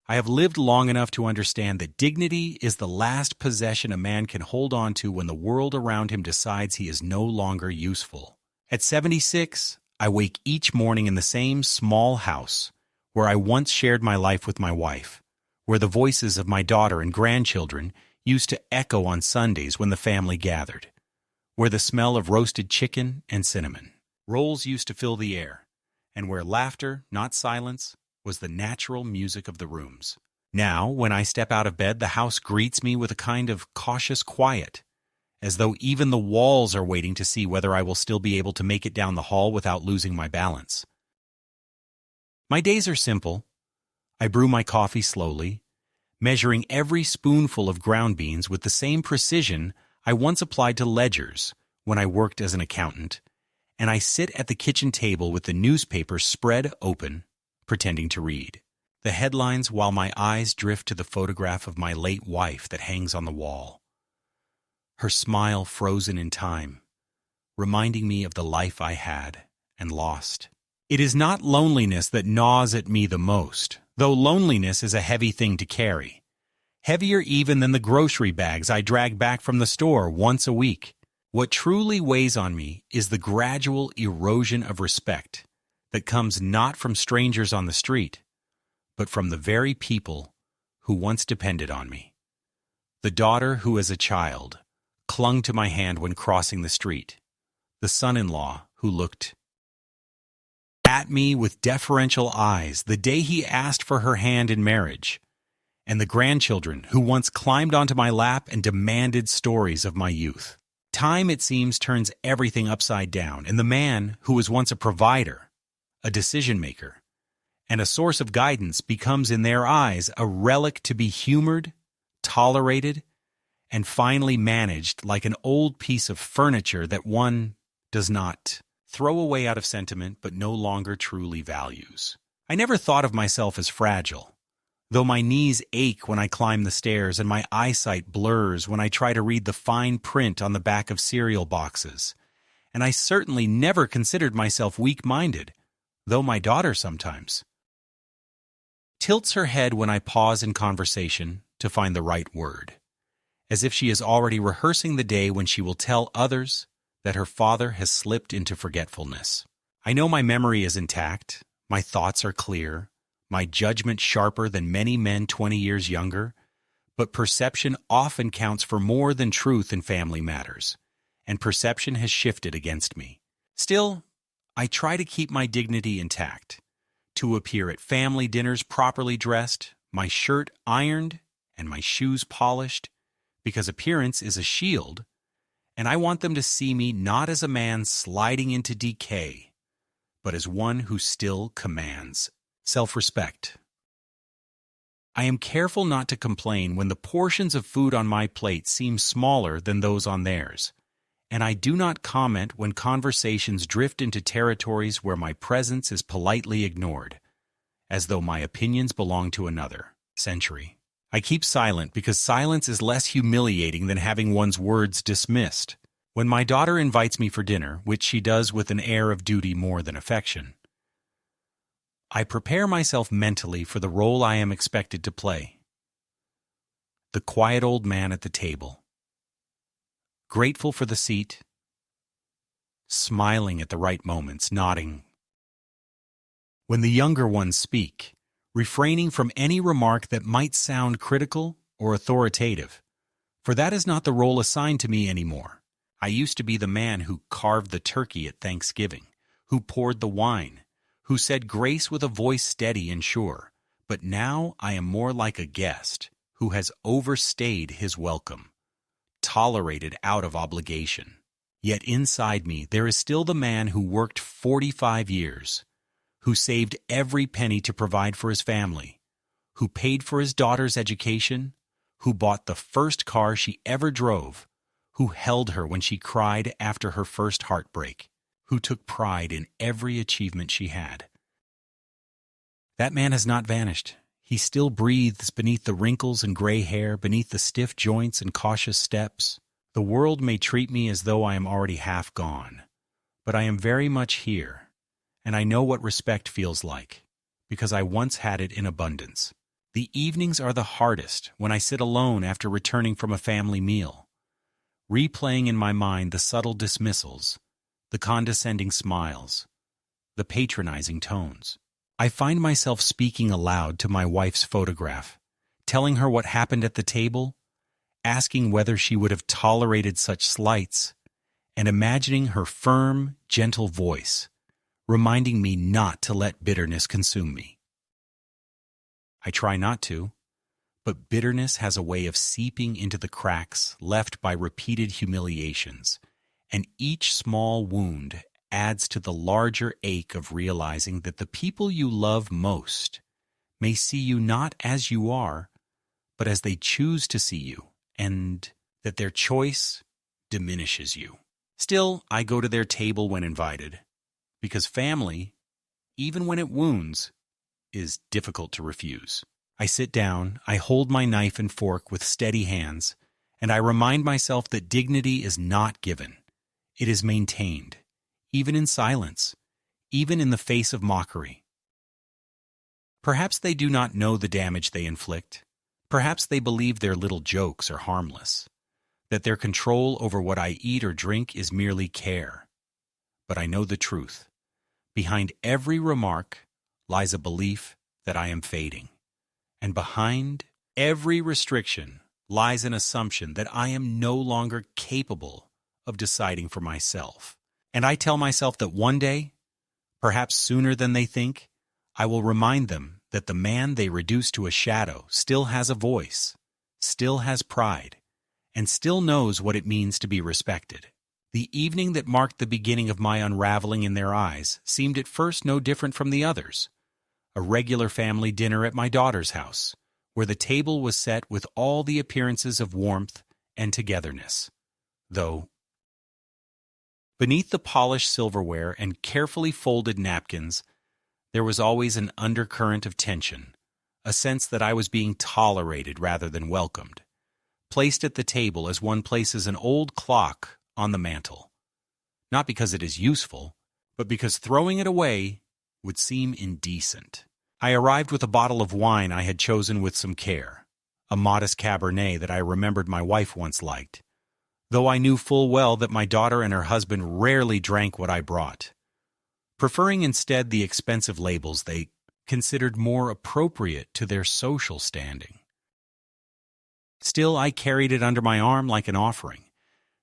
I have lived long enough to understand that dignity is the last possession a man can hold on to when the world around him decides he is no longer useful. At 76, I wake each morning in the same small house where I once shared my life with my wife, where the voices of my daughter and grandchildren used to echo on Sundays when the family gathered, where the smell of roasted chicken and cinnamon rolls used to fill the air, and where laughter, not silence, was the natural music of the rooms. Now, when I step out of bed, the house greets me with a kind of cautious quiet, as though even the walls are waiting to see whether I will still be able to make it down the hall without losing my balance. My days are simple. I brew my coffee slowly, measuring every spoonful of ground beans with the same precision I once applied to ledgers when I worked as an accountant, and I sit at the kitchen table with the newspaper spread open, pretending to read the headlines while my eyes drift to the photograph of my late wife that hangs on the wall, her smile frozen in time, reminding me of the life I had and lost. It is not loneliness that gnaws at me the most, though loneliness is a heavy thing to carry, heavier even than the grocery bags I drag back from the store once a week. What truly weighs on me is the gradual erosion of respect that comes not from strangers on the street, but from the very people who once depended on me. The daughter who, as a child, clung to my hand when crossing the street, the son-in-law who looked at me with deferential eyes the day he asked for her hand in marriage, and the grandchildren who once climbed onto my lap and demanded stories of my youth. Time, it seems, turns everything upside down, and the man who was once a provider, a decision-maker, and a source of guidance becomes in their eyes a relic to be humored, tolerated, and finally managed like an old piece of furniture that one does not throw away out of sentiment but no longer truly values. I never thought of myself as fragile, though my knees ache when I climb the stairs and my eyesight blurs when I try to read the fine print on the back of cereal boxes. And I certainly never considered myself weak-minded, though my daughter sometimes tilts her head when I pause in conversation to find the right word, as if she is already rehearsing the day when she will tell others that her father has slipped into forgetfulness. I know my memory is intact, my thoughts are clear, my judgment sharper than many men 20 years younger, but perception often counts for more than truth in family matters, and perception has shifted against me. Still, I try to keep my dignity intact, to appear at family dinners properly dressed, my shirt ironed, and my shoes polished, because appearance is a shield, and I want them to see me not as a man sliding into decay, but as one who still commands self-respect. I am careful not to complain when the portions of food on my plate seem smaller than those on theirs, and I do not comment when conversations drift into territories where my presence is politely ignored, as though my opinions belong to another century. I keep silent because silence is less humiliating than having one's words dismissed. When my daughter invites me for dinner, which she does with an air of duty more than affection, I prepare myself mentally for the role I am expected to play. The quiet old man at the table, grateful for the seat, smiling at the right moments, nodding when the younger ones speak, refraining from any remark that might sound critical or authoritative, for that is not the role assigned to me anymore. I used to be the man who carved the turkey at Thanksgiving, who poured the wine, who said grace with a voice steady and sure, but now I am more like a guest who has overstayed his welcome, tolerated out of obligation. Yet inside me there is still the man who worked 45 years, who saved every penny to provide for his family, who paid for his daughter's education, who bought the first car she ever drove, who held her when she cried after her first heartbreak, who took pride in every achievement she had. That man has not vanished. He still breathes beneath the wrinkles and gray hair, beneath the stiff joints and cautious steps. The world may treat me as though I am already half gone, but I am very much here, and I know what respect feels like, because I once had it in abundance. The evenings are the hardest when I sit alone after returning from a family meal, replaying in my mind the subtle dismissals, the condescending smiles, the patronizing tones. I find myself speaking aloud to my wife's photograph, telling her what happened at the table, asking whether she would have tolerated such slights, and imagining her firm, gentle voice, reminding me not to let bitterness consume me. I try not to, but bitterness has a way of seeping into the cracks left by repeated humiliations, and each small wound adds to the larger ache of realizing that the people you love most may see you not as you are, but as they choose to see you, and that their choice diminishes you. Still, I go to their table when invited, because family, even when it wounds, is difficult to refuse. I sit down, I hold my knife and fork with steady hands, and I remind myself that dignity is not given. It is maintained, even in silence, even in the face of mockery. Perhaps they do not know the damage they inflict. Perhaps they believe their little jokes are harmless, that their control over what I eat or drink is merely care. But I know the truth. Behind every remark lies a belief that I am fading. And behind every restriction lies an assumption that I am no longer capable of deciding for myself. And I tell myself that one day, perhaps sooner than they think, I will remind them that the man they reduce to a shadow still has a voice, still has pride, and still knows what it means to be respected. The evening that marked the beginning of my unraveling in their eyes seemed at first no different from the others. A regular family dinner at my daughter's house, where the table was set with all the appearances of warmth and togetherness. Though, beneath the polished silverware and carefully folded napkins, there was always an undercurrent of tension, a sense that I was being tolerated rather than welcomed, placed at the table as one places an old clock on the mantel, not because it is useful, but because throwing it away would seem indecent. I arrived with a bottle of wine I had chosen with some care, a modest Cabernet that I remembered my wife once liked, though I knew full well that my daughter and her husband rarely drank what I brought, preferring instead the expensive labels they considered more appropriate to their social standing. Still, I carried it under my arm like an offering,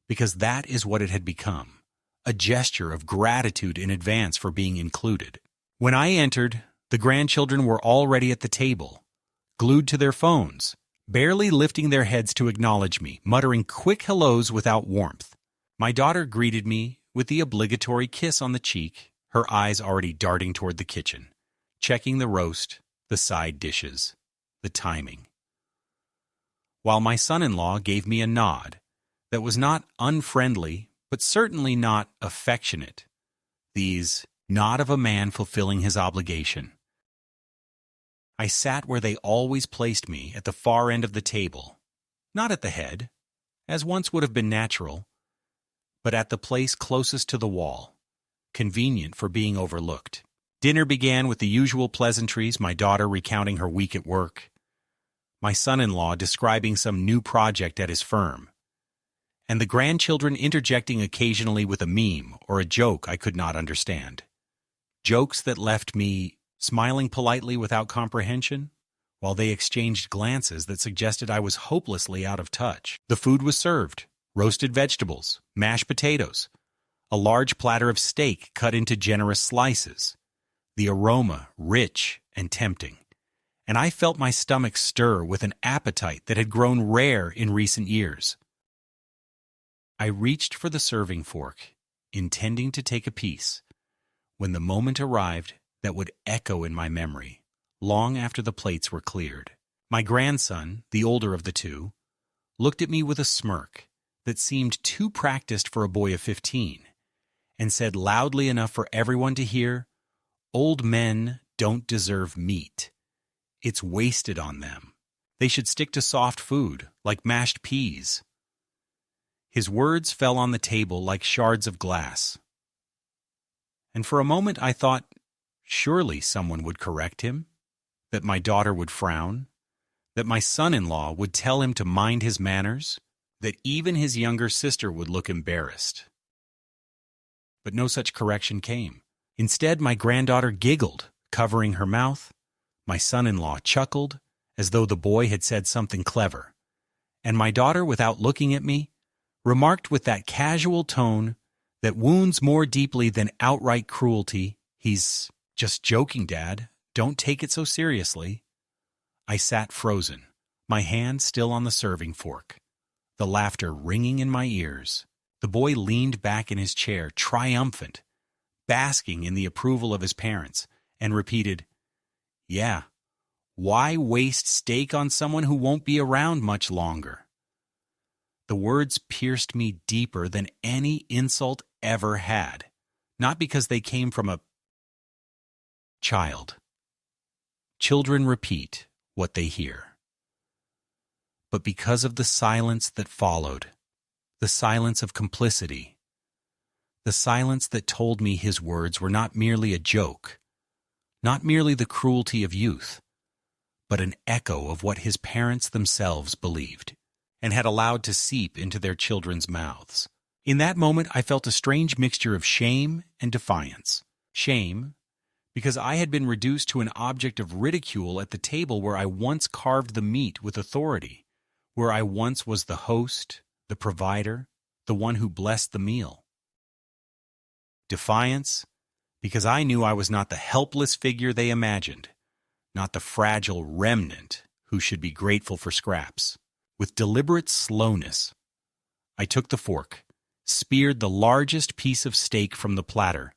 because that is what it had become, a gesture of gratitude in advance for being included. When I entered, the grandchildren were already at the table, glued to their phones, barely lifting their heads to acknowledge me, muttering quick hellos without warmth. My daughter greeted me with the obligatory kiss on the cheek, her eyes already darting toward the kitchen, checking the roast, the side dishes, the timing. While my son-in-law gave me a nod that was not unfriendly, but certainly not affectionate, these nod of a man fulfilling his obligation. I sat where they always placed me at the far end of the table, not at the head, as once would have been natural, but at the place closest to the wall, convenient for being overlooked. Dinner began with the usual pleasantries, my daughter recounting her week at work, my son-in-law describing some new project at his firm, and the grandchildren interjecting occasionally with a meme or a joke I could not understand. Jokes that left me smiling politely without comprehension, while they exchanged glances that suggested I was hopelessly out of touch. The food was served: roasted vegetables, mashed potatoes, a large platter of steak cut into generous slices, the aroma rich and tempting, and I felt my stomach stir with an appetite that had grown rare in recent years. I reached for the serving fork, intending to take a piece, when the moment arrived that would echo in my memory, long after the plates were cleared. My grandson, the older of the two, looked at me with a smirk that seemed too practiced for a boy of 15, and said loudly enough for everyone to hear, "Old men don't deserve meat. It's wasted on them. They should stick to soft food, like mashed peas." His words fell on the table like shards of glass. And for a moment I thought, surely someone would correct him, that my daughter would frown, that my son-in-law would tell him to mind his manners, that even his younger sister would look embarrassed. But no such correction came. Instead, my granddaughter giggled, covering her mouth. My son-in-law chuckled, as though the boy had said something clever. And my daughter, without looking at me, remarked with that casual tone that wounds more deeply than outright cruelty, "He's just joking, Dad. Don't take it so seriously." I sat frozen, my hand still on the serving fork, the laughter ringing in my ears. The boy leaned back in his chair, triumphant, basking in the approval of his parents, and repeated, "Yeah, why waste steak on someone who won't be around much longer?" The words pierced me deeper than any insult ever had, not because they came from a child. Children repeat what they hear. But because of the silence that followed, the silence of complicity, the silence that told me his words were not merely a joke, not merely the cruelty of youth, but an echo of what his parents themselves believed and had allowed to seep into their children's mouths. In that moment, I felt a strange mixture of shame and defiance. Shame, because I had been reduced to an object of ridicule at the table where I once carved the meat with authority, where I once was the host, the provider, the one who blessed the meal. Defiance, because I knew I was not the helpless figure they imagined, not the fragile remnant who should be grateful for scraps. With deliberate slowness, I took the fork, speared the largest piece of steak from the platter,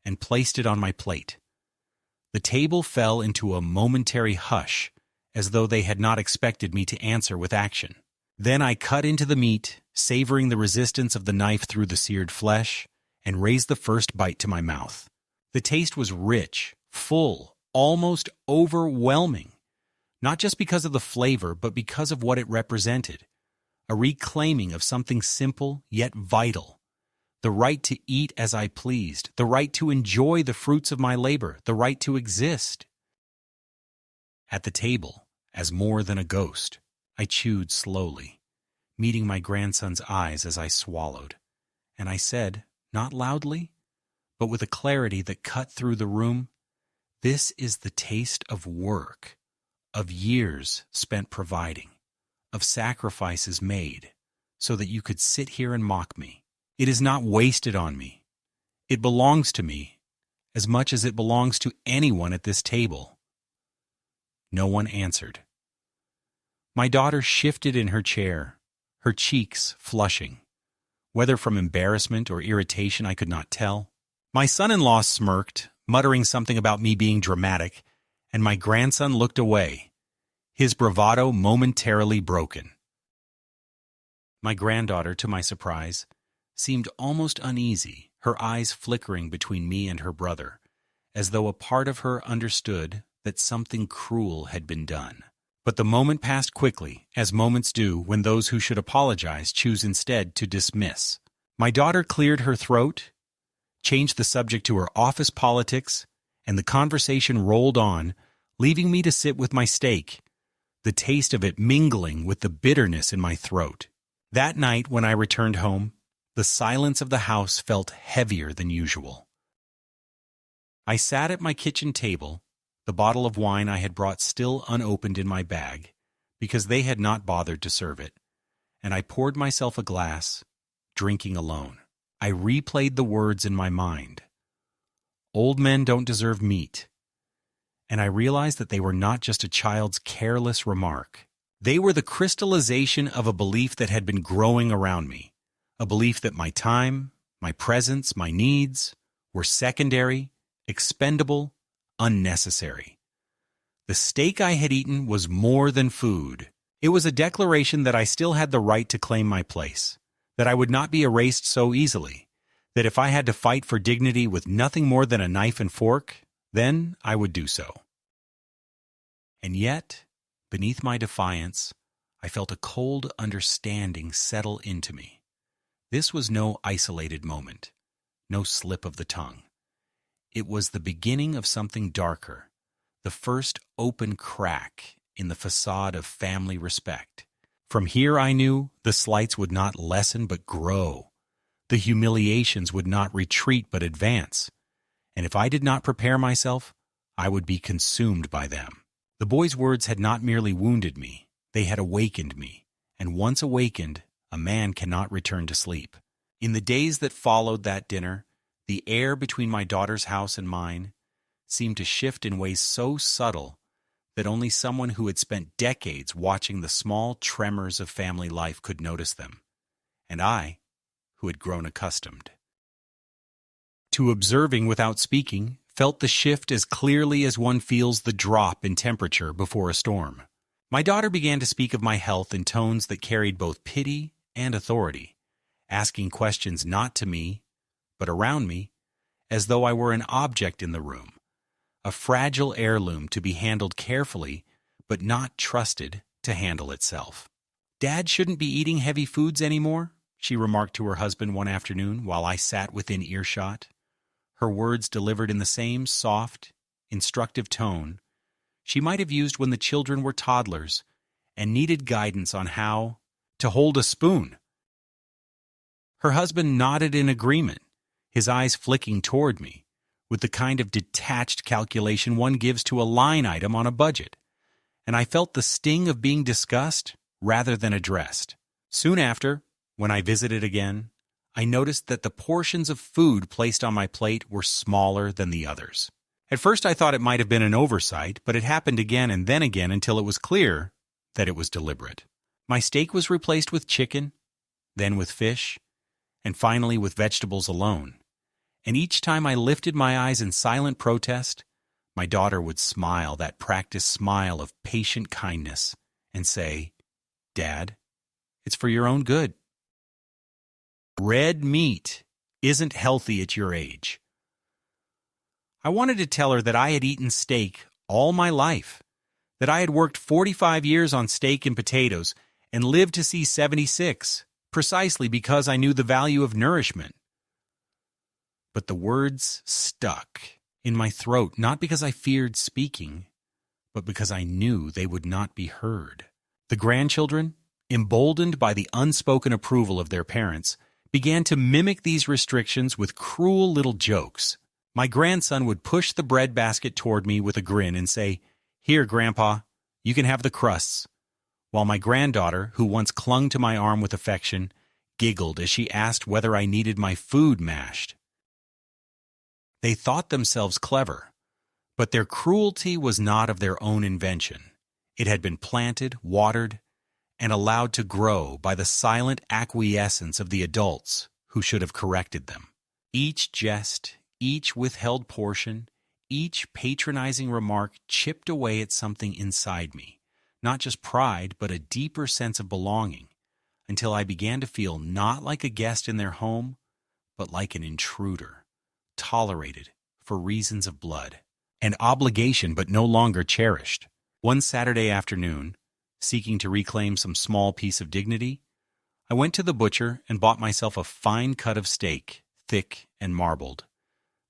and placed it on my plate. The table fell into a momentary hush, as though they had not expected me to answer with action. Then I cut into the meat, savoring the resistance of the knife through the seared flesh, and raised the first bite to my mouth. The taste was rich, full, almost overwhelming, not just because of the flavor, but because of what it represented. A reclaiming of something simple yet vital. The right to eat as I pleased, the right to enjoy the fruits of my labor, the right to exist. At the table, as more than a ghost, I chewed slowly, meeting my grandson's eyes as I swallowed, and I said, not loudly, but with a clarity that cut through the room, "This is the taste of work, of years spent providing, of sacrifices made, so that you could sit here and mock me. It is not wasted on me. It belongs to me, as much as it belongs to anyone at this table." No one answered. My daughter shifted in her chair, her cheeks flushing. Whether from embarrassment or irritation I could not tell. My son-in-law smirked, muttering something about me being dramatic, and my grandson looked away, his bravado momentarily broken. My granddaughter, to my surprise, seemed almost uneasy, her eyes flickering between me and her brother, as though a part of her understood that something cruel had been done. But the moment passed quickly, as moments do when those who should apologize choose instead to dismiss. My daughter cleared her throat, changed the subject to her office politics, and the conversation rolled on, leaving me to sit with my steak, the taste of it mingling with the bitterness in my throat. That night, when I returned home, the silence of the house felt heavier than usual. I sat at my kitchen table, the bottle of wine I had brought still unopened in my bag, because they had not bothered to serve it, and I poured myself a glass, drinking alone. I replayed the words in my mind. Old men don't deserve meat. And I realized that they were not just a child's careless remark. They were the crystallization of a belief that had been growing around me, a belief that my time, my presence, my needs were secondary, expendable, unnecessary. The steak I had eaten was more than food. It was a declaration that I still had the right to claim my place, that I would not be erased so easily, that if I had to fight for dignity with nothing more than a knife and fork, then I would do so. And yet, beneath my defiance, I felt a cold understanding settle into me. This was no isolated moment, no slip of the tongue. It was the beginning of something darker, the first open crack in the facade of family respect. From here I knew the slights would not lessen but grow. The humiliations would not retreat but advance. And if I did not prepare myself, I would be consumed by them. The boy's words had not merely wounded me, they had awakened me. And once awakened, a man cannot return to sleep. In the days that followed that dinner, the air between my daughter's house and mine seemed to shift in ways so subtle that only someone who had spent decades watching the small tremors of family life could notice them, and I, who had grown accustomed to observing without speaking, felt the shift as clearly as one feels the drop in temperature before a storm. My daughter began to speak of my health in tones that carried both pity and authority, asking questions not to me, but around me, as though I were an object in the room, a fragile heirloom to be handled carefully, but not trusted to handle itself. "Dad shouldn't be eating heavy foods anymore," she remarked to her husband one afternoon while I sat within earshot. Her words delivered in the same soft, instructive tone she might have used when the children were toddlers and needed guidance on how to hold a spoon. Her husband nodded in agreement, his eyes flicking toward me, with the kind of detached calculation one gives to a line item on a budget, and I felt the sting of being discussed rather than addressed. Soon after, when I visited again, I noticed that the portions of food placed on my plate were smaller than the others. At first I thought it might have been an oversight, but it happened again and then again until it was clear that it was deliberate. My steak was replaced with chicken, then with fish, and finally with vegetables alone. And each time I lifted my eyes in silent protest, my daughter would smile, that practiced smile of patient kindness, and say, "Dad, it's for your own good. Red meat isn't healthy at your age." I wanted to tell her that I had eaten steak all my life, that I had worked 45 years on steak and potatoes and lived to see 76, precisely because I knew the value of nourishment. But the words stuck in my throat, not because I feared speaking, but because I knew they would not be heard. The grandchildren, emboldened by the unspoken approval of their parents, began to mimic these restrictions with cruel little jokes. My grandson would push the bread basket toward me with a grin and say, "Here, Grandpa, you can have the crusts," while my granddaughter, who once clung to my arm with affection, giggled as she asked whether I needed my food mashed. They thought themselves clever, but their cruelty was not of their own invention. It had been planted, watered, and allowed to grow by the silent acquiescence of the adults who should have corrected them. Each jest, each withheld portion, each patronizing remark chipped away at something inside me, not just pride, but a deeper sense of belonging, until I began to feel not like a guest in their home, but like an intruder, tolerated for reasons of blood, an obligation but no longer cherished. One Saturday afternoon, seeking to reclaim some small piece of dignity, I went to the butcher and bought myself a fine cut of steak, thick and marbled,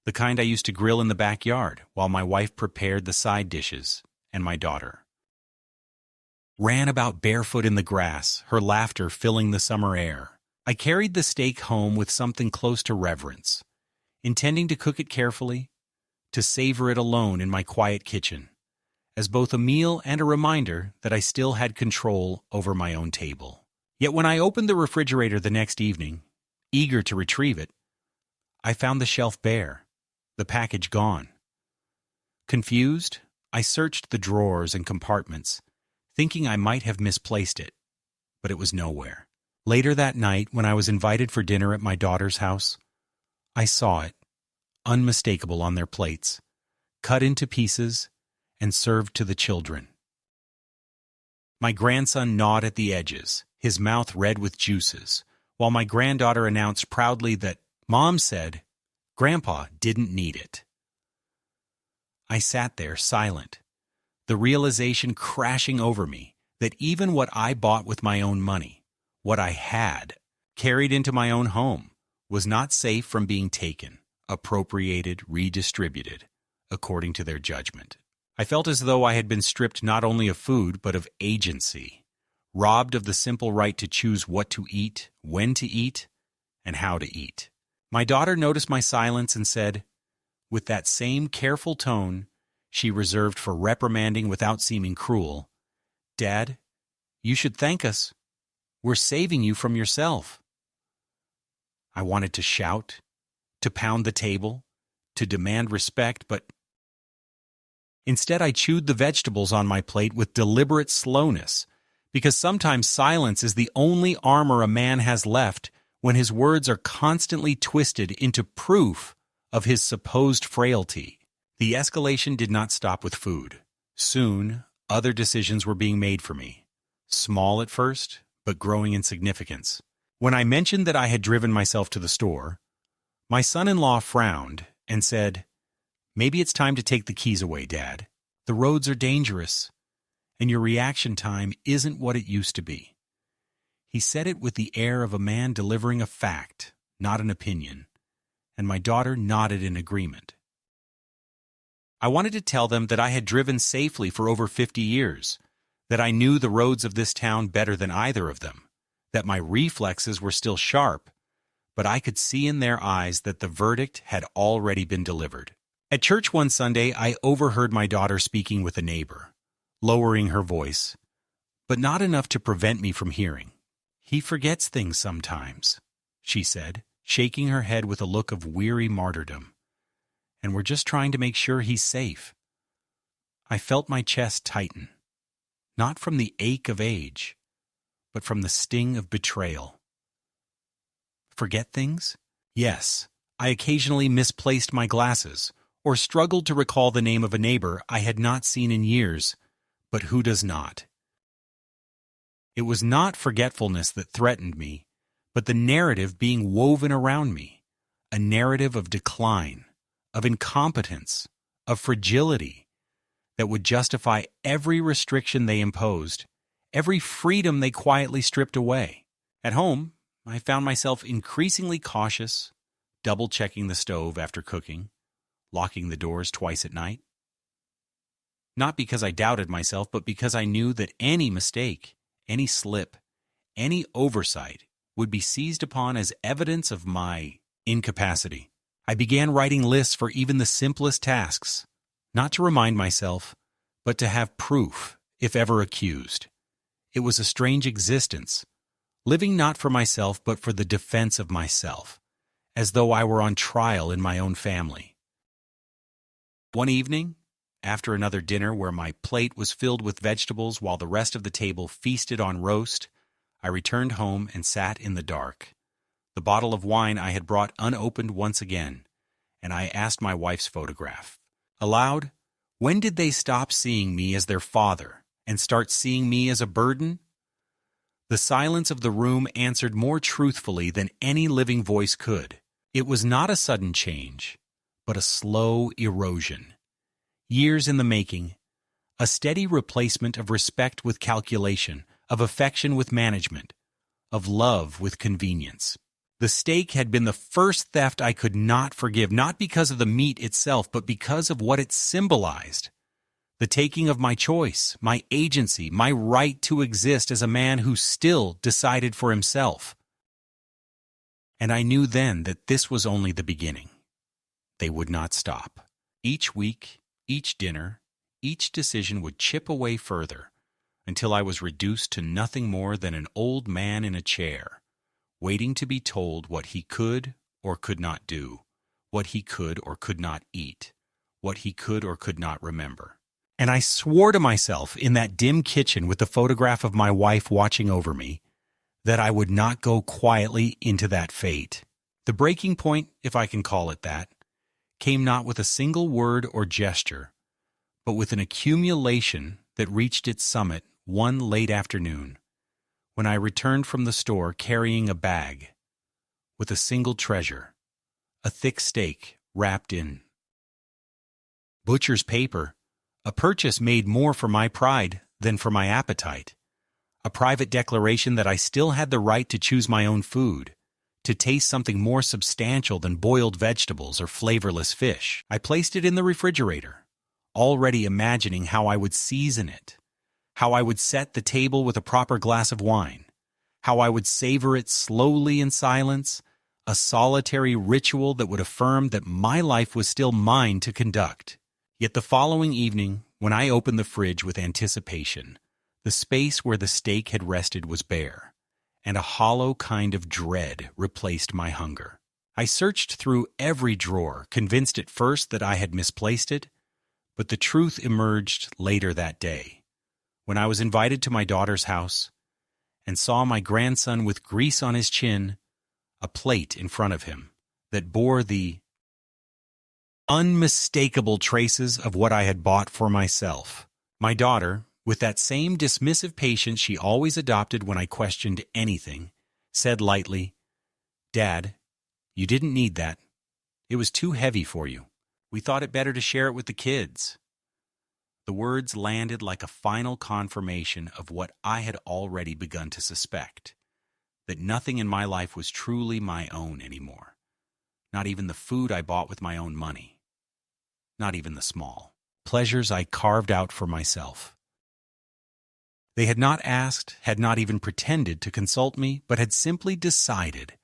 the kind I used to grill in the backyard while my wife prepared the side dishes, and my daughter ran about barefoot in the grass, her laughter filling the summer air. I carried the steak home with something close to reverence, intending to cook it carefully, to savor it alone in my quiet kitchen, as both a meal and a reminder that I still had control over my own table. Yet when I opened the refrigerator the next evening, eager to retrieve it, I found the shelf bare, the package gone. Confused, I searched the drawers and compartments, thinking I might have misplaced it, but it was nowhere. Later that night, when I was invited for dinner at my daughter's house, I saw it, unmistakable on their plates, cut into pieces and served to the children. My grandson gnawed at the edges, his mouth red with juices, while my granddaughter announced proudly that Mom said Grandpa didn't need it. I sat there silent, the realization crashing over me that even what I bought with my own money, what I had, carried into my own home, was not safe from being taken, appropriated, redistributed, according to their judgment. I felt as though I had been stripped not only of food, but of agency, robbed of the simple right to choose what to eat, when to eat, and how to eat. My daughter noticed my silence and said, with that same careful tone she reserved for reprimanding without seeming cruel, "Dad, you should thank us. We're saving you from yourself." I wanted to shout, to pound the table, to demand respect, but instead I chewed the vegetables on my plate with deliberate slowness, because sometimes silence is the only armor a man has left when his words are constantly twisted into proof of his supposed frailty. The escalation did not stop with food. Soon, other decisions were being made for me. Small at first, but growing in significance. When I mentioned that I had driven myself to the store, my son-in-law frowned and said, "Maybe it's time to take the keys away, Dad. The roads are dangerous, and your reaction time isn't what it used to be." He said it with the air of a man delivering a fact, not an opinion, and my daughter nodded in agreement. I wanted to tell them that I had driven safely for over 50 years, that I knew the roads of this town better than either of them, that my reflexes were still sharp, but I could see in their eyes that the verdict had already been delivered. At church one Sunday, I overheard my daughter speaking with a neighbor, lowering her voice, but not enough to prevent me from hearing. "He forgets things sometimes," she said, shaking her head with a look of weary martyrdom. "And we're just trying to make sure he's safe." I felt my chest tighten, not from the ache of age, but from the sting of betrayal. Forget things? Yes, I occasionally misplaced my glasses, or struggled to recall the name of a neighbor I had not seen in years, but who does not? It was not forgetfulness that threatened me, but the narrative being woven around me, a narrative of decline, of incompetence, of fragility, that would justify every restriction they imposed, every freedom they quietly stripped away. At home, I found myself increasingly cautious, double-checking the stove after cooking, locking the doors twice at night. Not because I doubted myself, but because I knew that any mistake, any slip, any oversight would be seized upon as evidence of my incapacity. I began writing lists for even the simplest tasks, not to remind myself, but to have proof, if ever accused. It was a strange existence, living not for myself but for the defense of myself, as though I were on trial in my own family. One evening, after another dinner where my plate was filled with vegetables while the rest of the table feasted on roast, I returned home and sat in the dark. The bottle of wine I had brought unopened once again, and I asked my wife's photograph. Aloud, when did they stop seeing me as their father and start seeing me as a burden? The silence of the room answered more truthfully than any living voice could. It was not a sudden change, but a slow erosion. Years in the making, a steady replacement of respect with calculation, of affection with management, of love with convenience. The steak had been the first theft I could not forgive, not because of the meat itself, but because of what it symbolized. The taking of my choice, my agency, my right to exist as a man who still decided for himself. And I knew then that this was only the beginning. They would not stop. Each week, each dinner, each decision would chip away further, until I was reduced to nothing more than an old man in a chair, waiting to be told what he could or could not do, what he could or could not eat, what he could or could not remember. And I swore to myself in that dim kitchen with the photograph of my wife watching over me that I would not go quietly into that fate. The breaking point, if I can call it that, came not with a single word or gesture, but with an accumulation that reached its summit one late afternoon, when I returned from the store carrying a bag with a single treasure, a thick steak wrapped in butcher's paper, a purchase made more for my pride than for my appetite, a private declaration that I still had the right to choose my own food, to taste something more substantial than boiled vegetables or flavorless fish. I placed it in the refrigerator, already imagining how I would season it, how I would set the table with a proper glass of wine, how I would savor it slowly in silence, a solitary ritual that would affirm that my life was still mine to conduct. Yet the following evening, when I opened the fridge with anticipation, the space where the steak had rested was bare, and a hollow kind of dread replaced my hunger. I searched through every drawer, convinced at first that I had misplaced it, but the truth emerged later that day, when I was invited to my daughter's house and saw my grandson with grease on his chin, a plate in front of him that bore the unmistakable traces of what I had bought for myself. My daughter, with that same dismissive patience she always adopted when I questioned anything, said lightly, "Dad, you didn't need that. It was too heavy for you. We thought it better to share it with the kids." The words landed like a final confirmation of what I had already begun to suspect, that nothing in my life was truly my own anymore. Not even the food I bought with my own money. Not even the small pleasures I carved out for myself. They had not asked, had not even pretended to consult me, but had simply decided,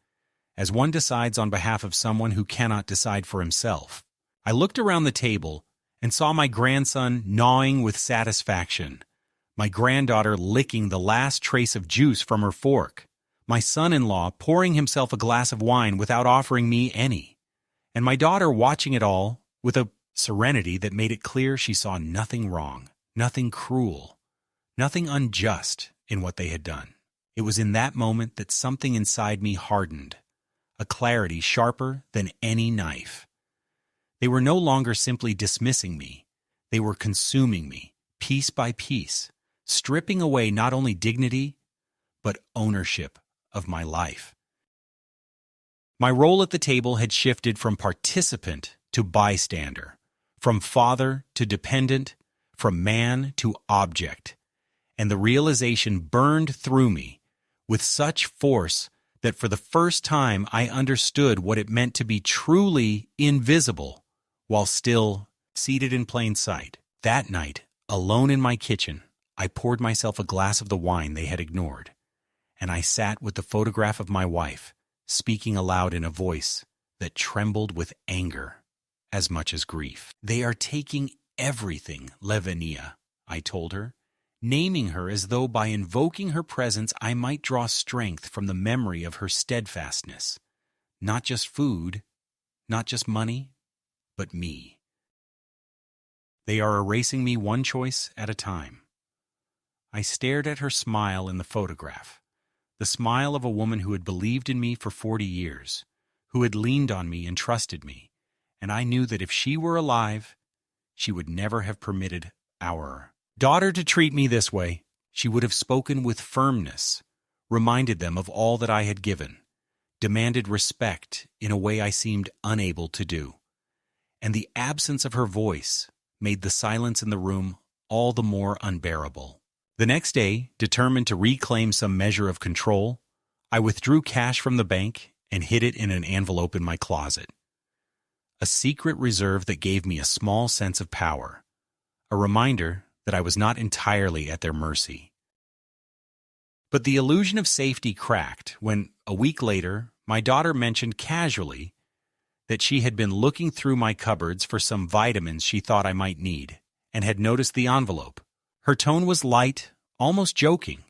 as one decides on behalf of someone who cannot decide for himself. I looked around the table and saw my grandson gnawing with satisfaction, my granddaughter licking the last trace of juice from her fork, my son-in-law pouring himself a glass of wine without offering me any, and my daughter watching it all with a serenity that made it clear she saw nothing wrong, nothing cruel, nothing unjust in what they had done. It was in that moment that something inside me hardened, a clarity sharper than any knife. They were no longer simply dismissing me. They were consuming me, piece by piece, stripping away not only dignity, but ownership of my life. My role at the table had shifted from participant to bystander, from father to dependent, from man to object, and the realization burned through me with such force that for the first time I understood what it meant to be truly invisible while still seated in plain sight. That night, alone in my kitchen, I poured myself a glass of the wine they had ignored, and I sat with the photograph of my wife, speaking aloud in a voice that trembled with anger as much as grief. "They are taking everything, Lavinia," I told her, naming her as though by invoking her presence I might draw strength from the memory of her steadfastness. Not just food, not just money, but me. They are erasing me one choice at a time. I stared at her smile in the photograph, the smile of a woman who had believed in me for 40 years, who had leaned on me and trusted me, and I knew that if she were alive, she would never have permitted our daughter to treat me this way. She would have spoken with firmness, reminded them of all that I had given, demanded respect in a way I seemed unable to do. And the absence of her voice made the silence in the room all the more unbearable. The next day, determined to reclaim some measure of control, I withdrew cash from the bank and hid it in an envelope in my closet. A secret reserve that gave me a small sense of power, a reminder that I was not entirely at their mercy. But the illusion of safety cracked when, a week later, my daughter mentioned casually that she had been looking through my cupboards for some vitamins she thought I might need, and had noticed the envelope. Her tone was light, almost joking,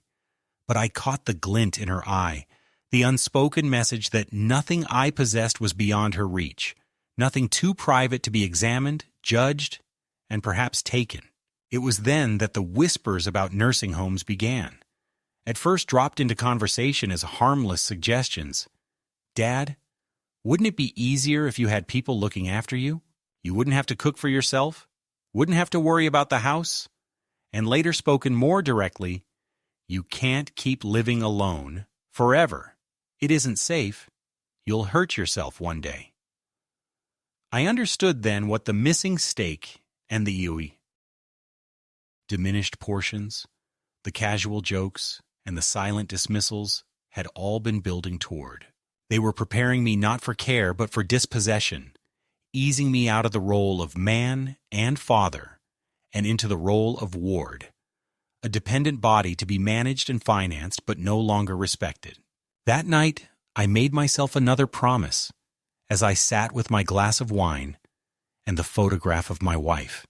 but I caught the glint in her eye, the unspoken message that nothing I possessed was beyond her reach, nothing too private to be examined, judged, and perhaps taken. It was then that the whispers about nursing homes began. At first dropped into conversation as harmless suggestions. "Dad, wouldn't it be easier if you had people looking after you? You wouldn't have to cook for yourself, wouldn't have to worry about the house." And later spoken more directly, "You can't keep living alone forever. It isn't safe. You'll hurt yourself one day." I understood then what the missing steak and the diminished portions, the casual jokes, and the silent dismissals had all been building toward. They were preparing me not for care but for dispossession, easing me out of the role of man and father, and into the role of ward, a dependent body to be managed and financed but no longer respected. That night, I made myself another promise as I sat with my glass of wine and the photograph of my wife.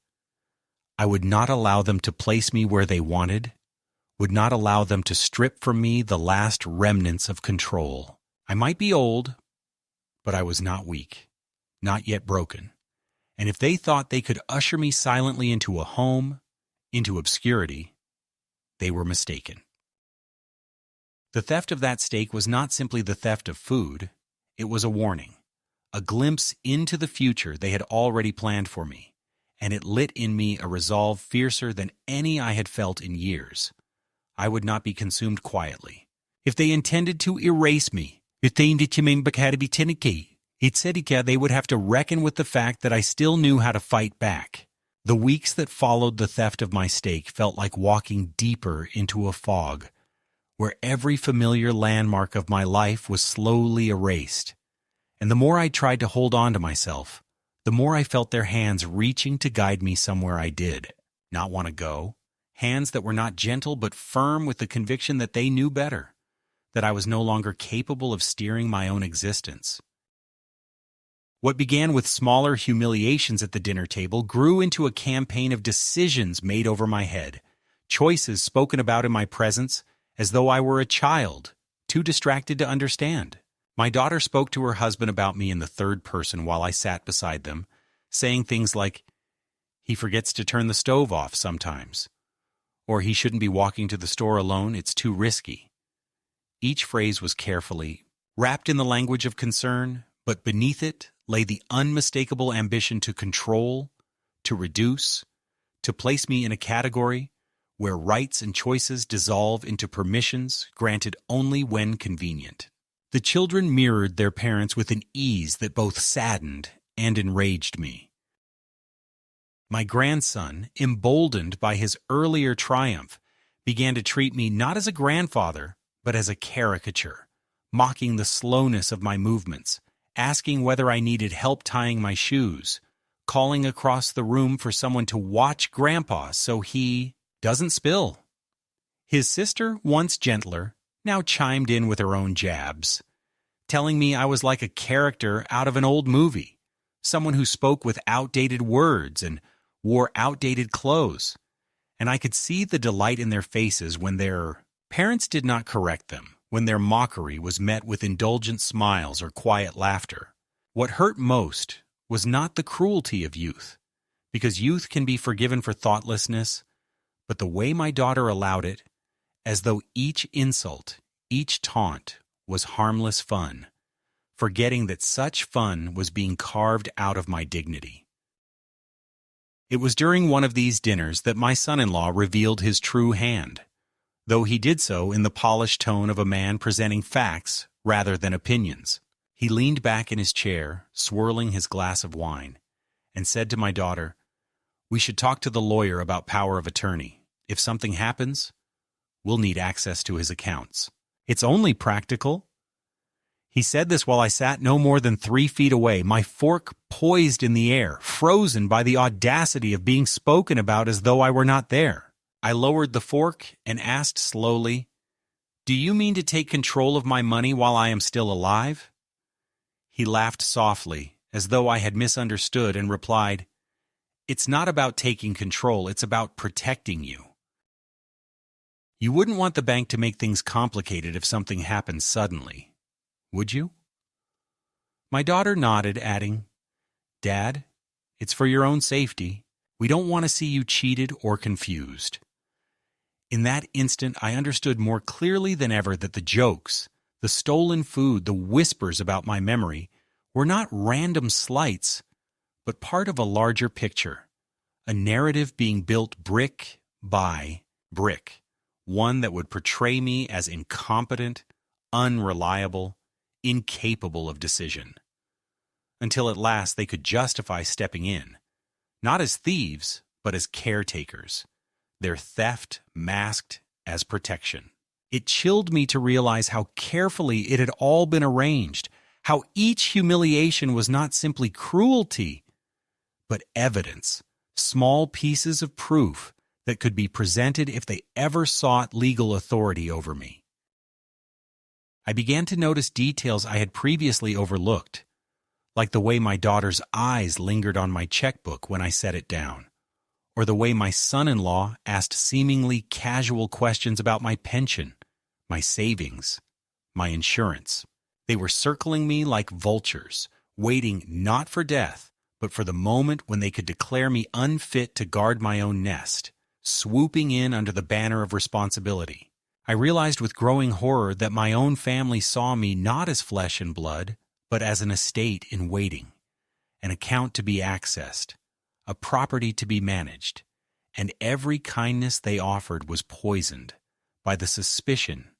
I would not allow them to place me where they wanted, would not allow them to strip from me the last remnants of control. I might be old, but I was not weak, not yet broken. And if they thought they could usher me silently into a home, into obscurity, they were mistaken. The theft of that steak was not simply the theft of food, it was a warning, a glimpse into the future they had already planned for me, and it lit in me a resolve fiercer than any I had felt in years. I would not be consumed quietly. If they intended to erase me, they would have to reckon with the fact that I still knew how to fight back. The weeks that followed the theft of my steak felt like walking deeper into a fog, where every familiar landmark of my life was slowly erased. And the more I tried to hold on to myself, the more I felt their hands reaching to guide me somewhere I did not want to go. Hands that were not gentle but firm with the conviction that they knew better, that I was no longer capable of steering my own existence. What began with smaller humiliations at the dinner table grew into a campaign of decisions made over my head, choices spoken about in my presence as though I were a child, too distracted to understand. My daughter spoke to her husband about me in the third person while I sat beside them, saying things like, "He forgets to turn the stove off sometimes," or "He shouldn't be walking to the store alone, it's too risky." Each phrase was carefully wrapped in the language of concern, but beneath it lay the unmistakable ambition to control, to reduce, to place me in a category where rights and choices dissolve into permissions granted only when convenient. The children mirrored their parents with an ease that both saddened and enraged me. My grandson, emboldened by his earlier triumph, began to treat me not as a grandfather, but as a caricature, mocking the slowness of my movements, asking whether I needed help tying my shoes, calling across the room for someone to watch Grandpa so he doesn't spill. His sister, once gentler, now chimed in with her own jabs, telling me I was like a character out of an old movie, someone who spoke with outdated words and wore outdated clothes, and I could see the delight in their faces when their parents did not correct them, when their mockery was met with indulgent smiles or quiet laughter. What hurt most was not the cruelty of youth, because youth can be forgiven for thoughtlessness, but the way my daughter allowed it, as though each insult, each taunt was harmless fun, forgetting that such fun was being carved out of my dignity. It was during one of these dinners that my son-in-law revealed his true hand, though he did so in the polished tone of a man presenting facts rather than opinions. He leaned back in his chair, swirling his glass of wine, and said to my daughter, "We should talk to the lawyer about power of attorney. If something happens, we'll need access to his accounts. It's only practical." He said this while I sat no more than 3 feet away, my fork poised in the air, frozen by the audacity of being spoken about as though I were not there. I lowered the fork and asked slowly, "Do you mean to take control of my money while I am still alive?" He laughed softly, as though I had misunderstood, and replied, "It's not about taking control, it's about protecting you. You wouldn't want the bank to make things complicated if something happened suddenly, would you?" My daughter nodded, adding, "Dad, it's for your own safety. We don't want to see you cheated or confused." In that instant, I understood more clearly than ever that the jokes, the stolen food, the whispers about my memory were not random slights, but part of a larger picture, a narrative being built brick by brick, one that would portray me as incompetent, unreliable, incapable of decision, until at last they could justify stepping in, not as thieves, but as caretakers, their theft masked as protection. It chilled me to realize how carefully it had all been arranged, how each humiliation was not simply cruelty, but evidence small pieces of proof that could be presented if they ever sought legal authority over me. I began to notice details I had previously overlooked, like the way my daughter's eyes lingered on my checkbook when I set it down, or the way my son-in-law asked seemingly casual questions about my pension, my savings, my insurance. They were circling me like vultures, waiting not for death, but for the moment when they could declare me unfit to guard my own nest, swooping in under the banner of responsibility. I realized with growing horror that my own family saw me not as flesh and blood, but as an estate in waiting, an account to be accessed, a property to be managed, and every kindness they offered was poisoned by the suspicion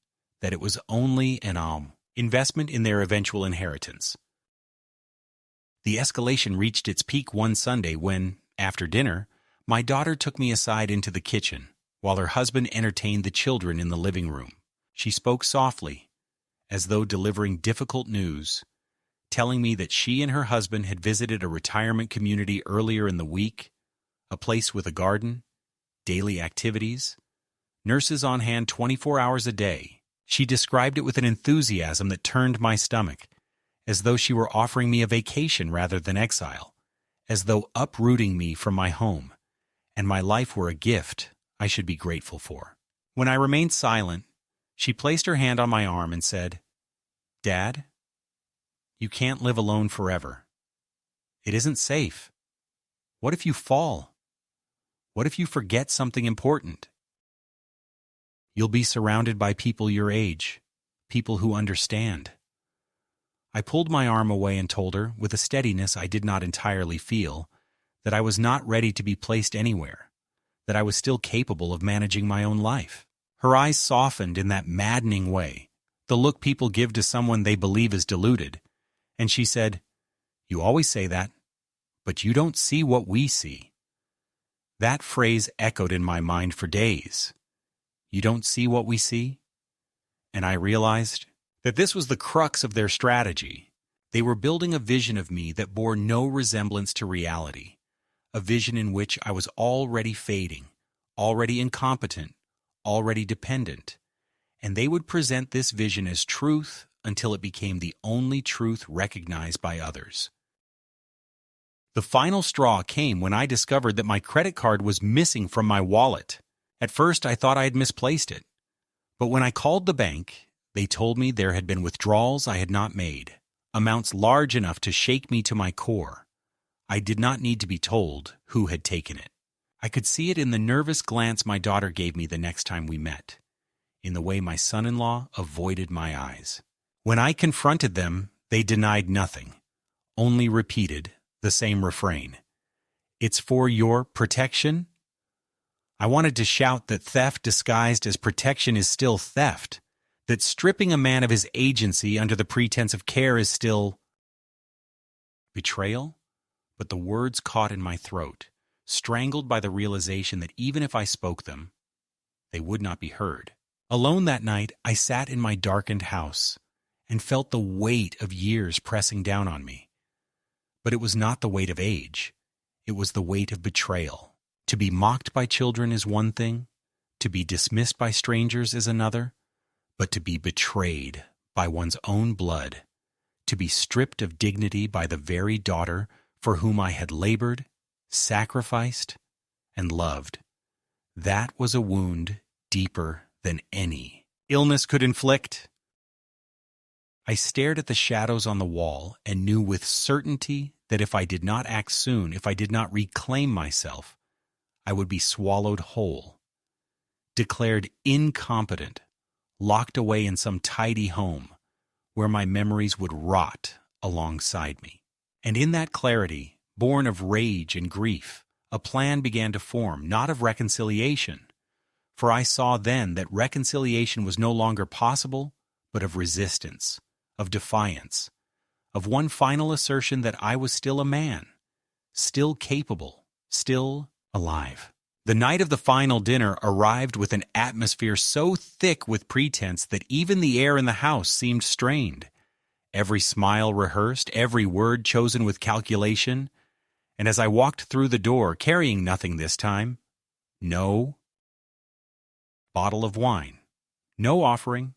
that it was only an investment in their eventual inheritance. The escalation reached its peak one Sunday when, after dinner, my daughter took me aside into the kitchen, while her husband entertained the children in the living room. She spoke softly, as though delivering difficult news, telling me that she and her husband had visited a retirement community earlier in the week, a place with a garden, daily activities, nurses on hand 24 hours a day. She described it with an enthusiasm that turned my stomach, as though she were offering me a vacation rather than exile, as though uprooting me from my home, and my life were a gift I should be grateful for. When I remained silent, she placed her hand on my arm and said, "Dad, you can't live alone forever. It isn't safe. What if you fall? What if you forget something important? You'll be surrounded by people your age, people who understand." I pulled my arm away and told her, with a steadiness I did not entirely feel, that I was not ready to be placed anywhere, that I was still capable of managing my own life. Her eyes softened in that maddening way, the look people give to someone they believe is deluded, and she said, "You always say that, but you don't see what we see." That phrase echoed in my mind for days. You don't see what we see? And I realized that this was the crux of their strategy. They were building a vision of me that bore no resemblance to reality, a vision in which I was already fading, already incompetent, already dependent, and they would present this vision as truth until it became the only truth recognized by others. The final straw came when I discovered that my credit card was missing from my wallet. At first, I thought I had misplaced it, but when I called the bank, they told me there had been withdrawals I had not made, amounts large enough to shake me to my core. I did not need to be told who had taken it. I could see it in the nervous glance my daughter gave me the next time we met, in the way my son-in-law avoided my eyes. When I confronted them, they denied nothing, only repeated the same refrain. "It's for your protection?" I wanted to shout that theft disguised as protection is still theft, that stripping a man of his agency under the pretense of care is still betrayal, but the words caught in my throat, strangled by the realization that even if I spoke them, they would not be heard. Alone that night, I sat in my darkened house and felt the weight of years pressing down on me. But it was not the weight of age. It was the weight of betrayal. To be mocked by children is one thing, to be dismissed by strangers is another, but to be betrayed by one's own blood, to be stripped of dignity by the very daughter for whom I had labored, sacrificed, and loved, that was a wound deeper than any illness could inflict. I stared at the shadows on the wall and knew with certainty that if I did not act soon, if I did not reclaim myself, I would be swallowed whole, declared incompetent, locked away in some tidy home where my memories would rot alongside me. And in that clarity, born of rage and grief, a plan began to form, not of reconciliation, for I saw then that reconciliation was no longer possible, but of resistance, of defiance, of one final assertion that I was still a man, still capable, still alive. The night of the final dinner arrived with an atmosphere so thick with pretense that even the air in the house seemed strained. Every smile rehearsed, every word chosen with calculation, And as I walked through the door, carrying nothing this time, no bottle of wine, no offering,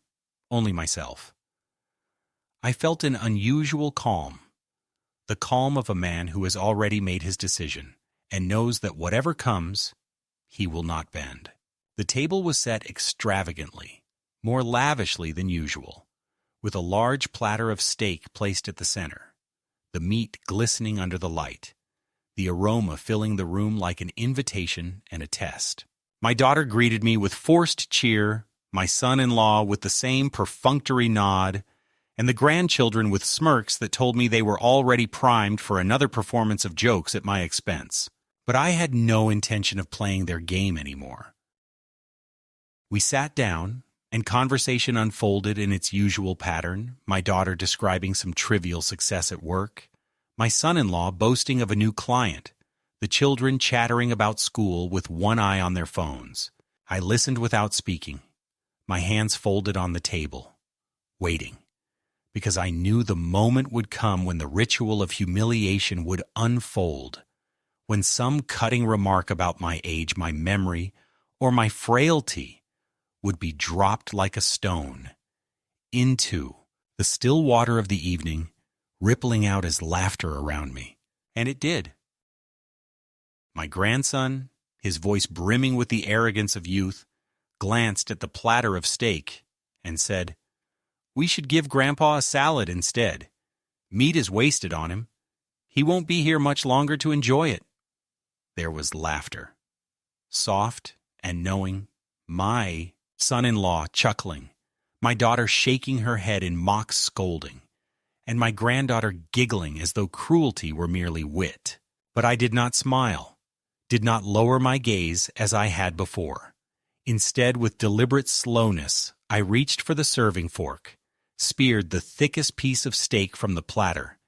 only myself, I felt an unusual calm, the calm of a man who has already made his decision and knows that whatever comes, he will not bend. The table was set extravagantly, more lavishly than usual, with a large platter of steak placed at the center, the meat glistening under the light, the aroma filling the room like an invitation and a test. My daughter greeted me with forced cheer, my son-in-law with the same perfunctory nod, and the grandchildren with smirks that told me they were already primed for another performance of jokes at my expense. But I had no intention of playing their game anymore. We sat down, and conversation unfolded in its usual pattern, my daughter describing some trivial success at work, my son-in-law boasting of a new client, the children chattering about school with one eye on their phones. I listened without speaking, my hands folded on the table, waiting, because I knew the moment would come when the ritual of humiliation would unfold, when some cutting remark about my age, my memory, or my frailty would be dropped like a stone into the still water of the evening, rippling out as laughter around me. And it did. My grandson, his voice brimming with the arrogance of youth, glanced at the platter of steak and said, "We should give Grandpa a salad instead. Meat is wasted on him. He won't be here much longer to enjoy it." There was laughter, soft and knowing, my son-in-law chuckling, my daughter shaking her head in mock scolding, and my granddaughter giggling as though cruelty were merely wit. But I did not smile, did not lower my gaze as I had before. Instead, with deliberate slowness, I reached for the serving fork, speared the thickest piece of steak from the platter,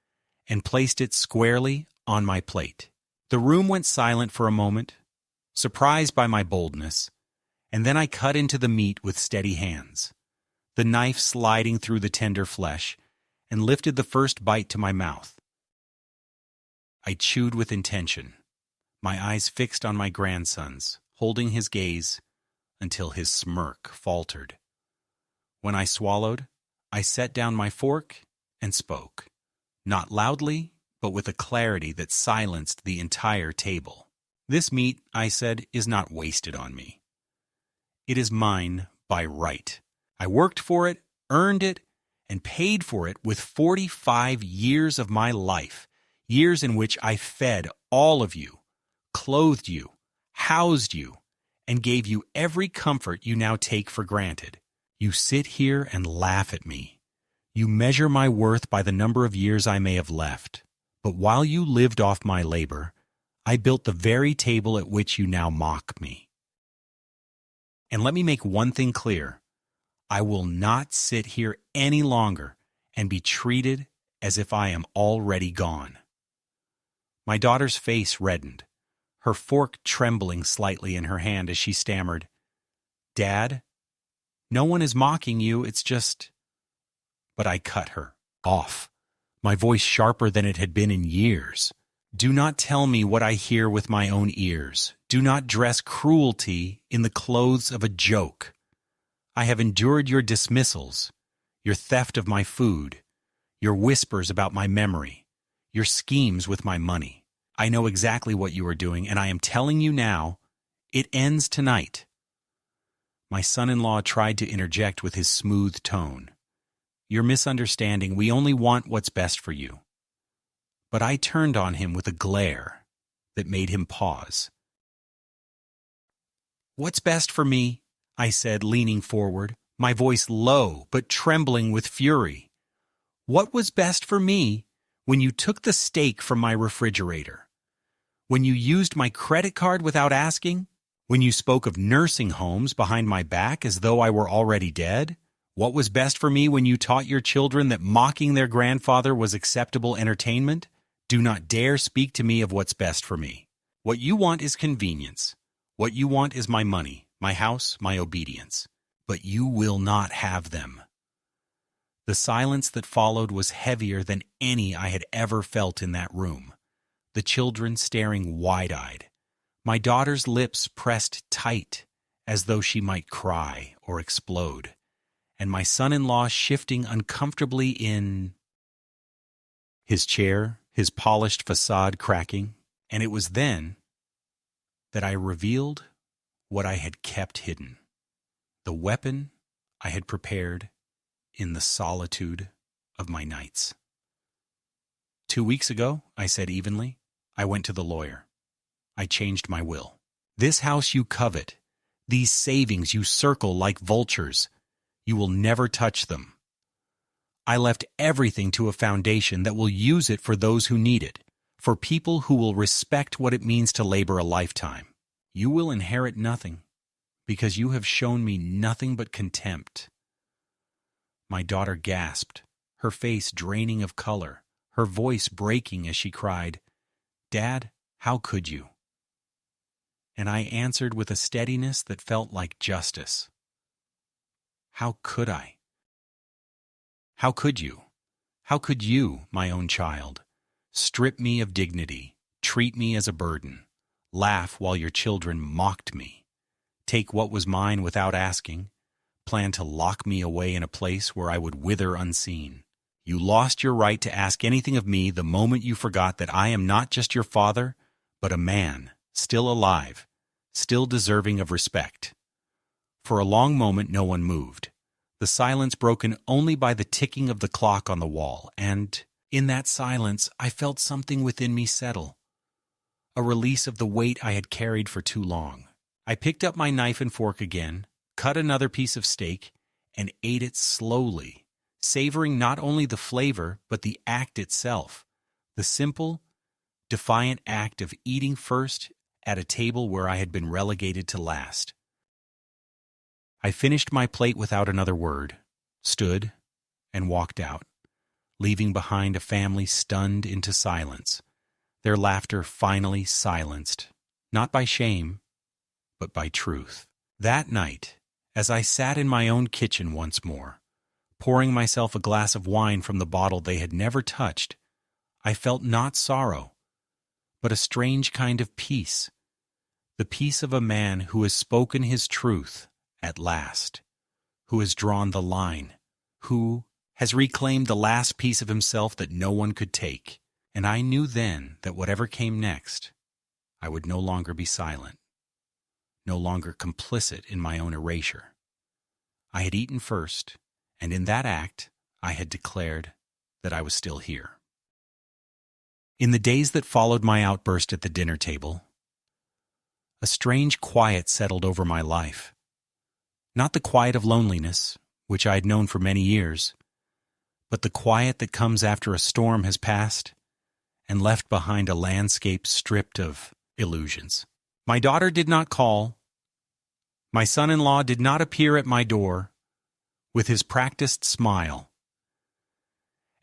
and placed it squarely on my plate. The room went silent for a moment, surprised by my boldness, and then I cut into the meat with steady hands, the knife sliding through the tender flesh, and lifted the first bite to my mouth. I chewed with intention, my eyes fixed on my grandson's, holding his gaze until his smirk faltered. When I swallowed, I set down my fork and spoke, not loudly, but with a clarity that silenced the entire table. "This meat," I said, "is not wasted on me. It is mine by right. I worked for it, earned it, and paid for it with 45 years of my life, years in which I fed all of you, clothed you, housed you, and gave you every comfort you now take for granted. You sit here and laugh at me. You measure my worth by the number of years I may have left. But while you lived off my labor, I built the very table at which you now mock me. And let me make one thing clear. I will not sit here any longer and be treated as if I am already gone." My daughter's face reddened, her fork trembling slightly in her hand as she stammered, "Dad, no one is mocking you, it's just—" But I cut her off, my voice sharper than it had been in years. "Do not tell me what I hear with my own ears. Do not dress cruelty in the clothes of a joke. I have endured your dismissals, your theft of my food, your whispers about my memory, your schemes with my money. I know exactly what you are doing, and I am telling you now, it ends tonight." My son-in-law tried to interject with his smooth tone. "You're misunderstanding. We only want what's best for you." But I turned on him with a glare that made him pause. "What's best for me?" I said, leaning forward, my voice low but trembling with fury. "What was best for me when you took the steak from my refrigerator? When you used my credit card without asking? When you spoke of nursing homes behind my back as though I were already dead? What was best for me when you taught your children that mocking their grandfather was acceptable entertainment? Do not dare speak to me of what's best for me. What you want is convenience. What you want is my money, my house, my obedience. But you will not have them." The silence that followed was heavier than any I had ever felt in that room. The the children staring wide-eyed, my daughter's lips pressed tight as though she might cry or explode, and my son-in-law shifting uncomfortably in his chair, his polished facade cracking. And it was then that I revealed what I had kept hidden, the weapon I had prepared in the solitude of my nights. 2 weeks ago, I said evenly, I went to the lawyer. I changed my will. This house you covet, these savings you circle like vultures, you will never touch them. I left everything to a foundation that will use it for those who need it, for people who will respect what it means to labor a lifetime. You will inherit nothing, because you have shown me nothing but contempt. My daughter gasped, her face draining of color, her voice breaking as she cried, "Dad, how could you?" And I answered with a steadiness that felt like justice. How could I? How could you? How could you, my own child, strip me of dignity, treat me as a burden, laugh while your children mocked me, take what was mine without asking, plan to lock me away in a place where I would wither unseen? You lost your right to ask anything of me the moment you forgot that I am not just your father, but a man, still alive, still deserving of respect. For a long moment no one moved, the silence broken only by the ticking of the clock on the wall, and in that silence I felt something within me settle, a release of the weight I had carried for too long. I picked up my knife and fork again, cut another piece of steak, and ate it slowly, savoring not only the flavor but the act itself, the simple, defiant act of eating first at a table where I had been relegated to last. I finished my plate without another word, stood, and walked out, leaving behind a family stunned into silence, their laughter finally silenced, not by shame, but by truth. That night, as I sat in my own kitchen once more, pouring myself a glass of wine from the bottle they had never touched, I felt not sorrow, but a strange kind of peace, the peace of a man who has spoken his truth at last, who has drawn the line, who has reclaimed the last piece of himself that no one could take. And I knew then that whatever came next, I would no longer be silent, no longer complicit in my own erasure. I had eaten first, and in that act I had declared that I was still here. In the days that followed my outburst at the dinner table, a strange quiet settled over my life. Not the quiet of loneliness, which I had known for many years, but the quiet that comes after a storm has passed and left behind a landscape stripped of illusions. My daughter did not call. My son-in-law did not appear at my door with his practiced smile.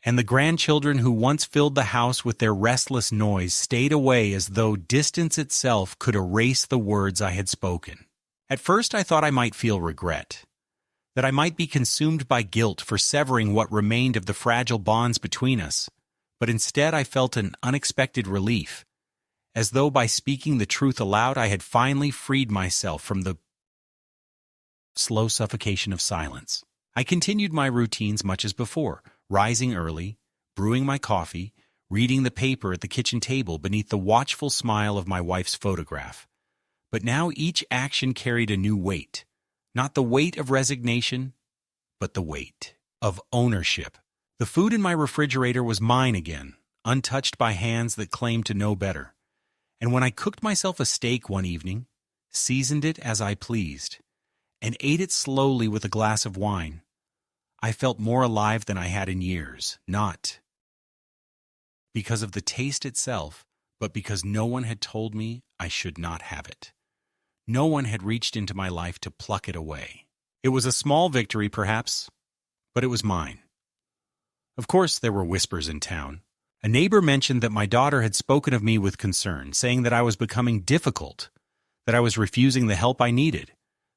And the grandchildren who once filled the house with their restless noise stayed away as though distance itself could erase the words I had spoken. At first I thought I might feel regret, that I might be consumed by guilt for severing what remained of the fragile bonds between us, but instead I felt an unexpected relief, as though by speaking the truth aloud I had finally freed myself from the slow suffocation of silence. I continued my routines much as before, rising early, brewing my coffee, reading the paper at the kitchen table beneath the watchful smile of my wife's photograph. But now each action carried a new weight, not the weight of resignation, but the weight of ownership. The food in my refrigerator was mine again, untouched by hands that claimed to know better. And when I cooked myself a steak one evening, seasoned it as I pleased, and ate it slowly with a glass of wine, I felt more alive than I had in years, not because of the taste itself, but because no one had told me I should not have it. No one had reached into my life to pluck it away. It was a small victory, perhaps, but it was mine. Of course, there were whispers in town. A neighbor mentioned that my daughter had spoken of me with concern, saying that I was becoming difficult, that I was refusing the help I needed,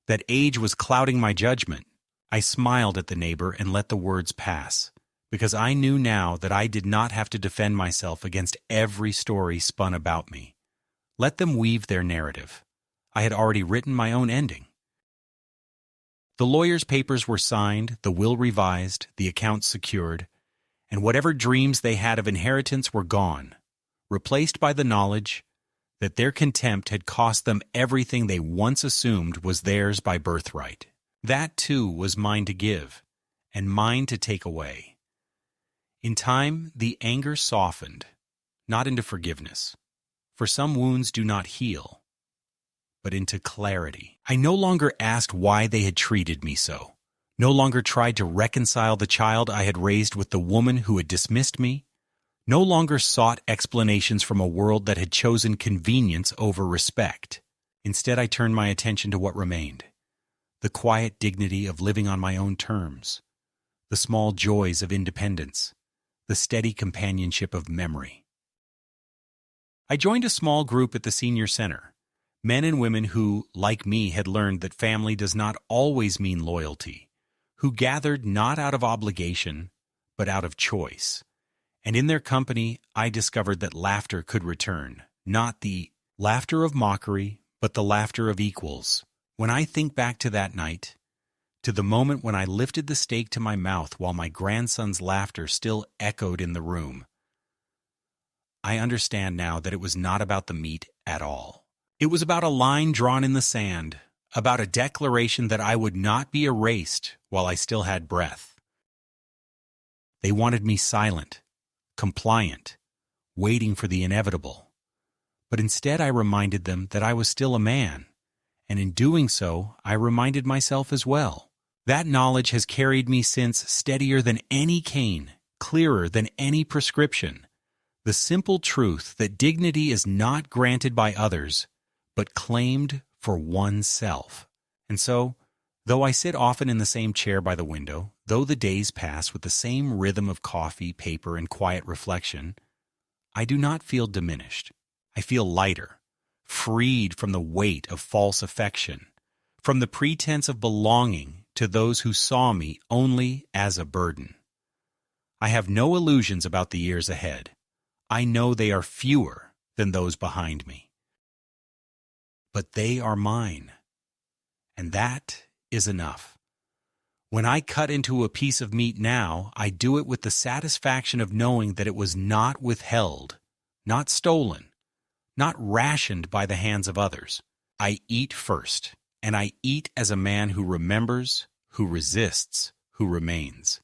that age was clouding my judgment. I smiled at the neighbor and let the words pass, because I knew now that I did not have to defend myself against every story spun about me. Let them weave their narrative. I had already written my own ending. The lawyer's papers were signed, the will revised, the accounts secured, and whatever dreams they had of inheritance were gone, replaced by the knowledge that their contempt had cost them everything they once assumed was theirs by birthright. That, too, was mine to give, and mine to take away. In time, the anger softened, not into forgiveness, for some wounds do not heal, but into clarity. I no longer asked why they had treated me so, no longer tried to reconcile the child I had raised with the woman who had dismissed me, no longer sought explanations from a world that had chosen convenience over respect. Instead, I turned my attention to what remained: the quiet dignity of living on my own terms, the small joys of independence, the steady companionship of memory. I joined a small group at the senior center, men and women who, like me, had learned that family does not always mean loyalty, who gathered not out of obligation, but out of choice. And in their company, I discovered that laughter could return, not the laughter of mockery, but the laughter of equals. When I think back to that night, to the moment when I lifted the steak to my mouth while my grandson's laughter still echoed in the room, I understand now that it was not about the meat at all. It was about a line drawn in the sand, about a declaration that I would not be erased while I still had breath. They wanted me silent, compliant, waiting for the inevitable. But instead I reminded them that I was still a man, and in doing so, I reminded myself as well. That knowledge has carried me since, steadier than any cane, clearer than any prescription. The simple truth that dignity is not granted by others, but claimed for oneself. And so, though I sit often in the same chair by the window, though the days pass with the same rhythm of coffee, paper, and quiet reflection, I do not feel diminished. I feel lighter, freed from the weight of false affection, from the pretense of belonging to those who saw me only as a burden. I have no illusions about the years ahead. I know they are fewer than those behind me. But they are mine, and that is enough. When I cut into a piece of meat now, I do it with the satisfaction of knowing that it was not withheld, not stolen, not rationed by the hands of others. I eat first, and I eat as a man who remembers, who resists, who remains.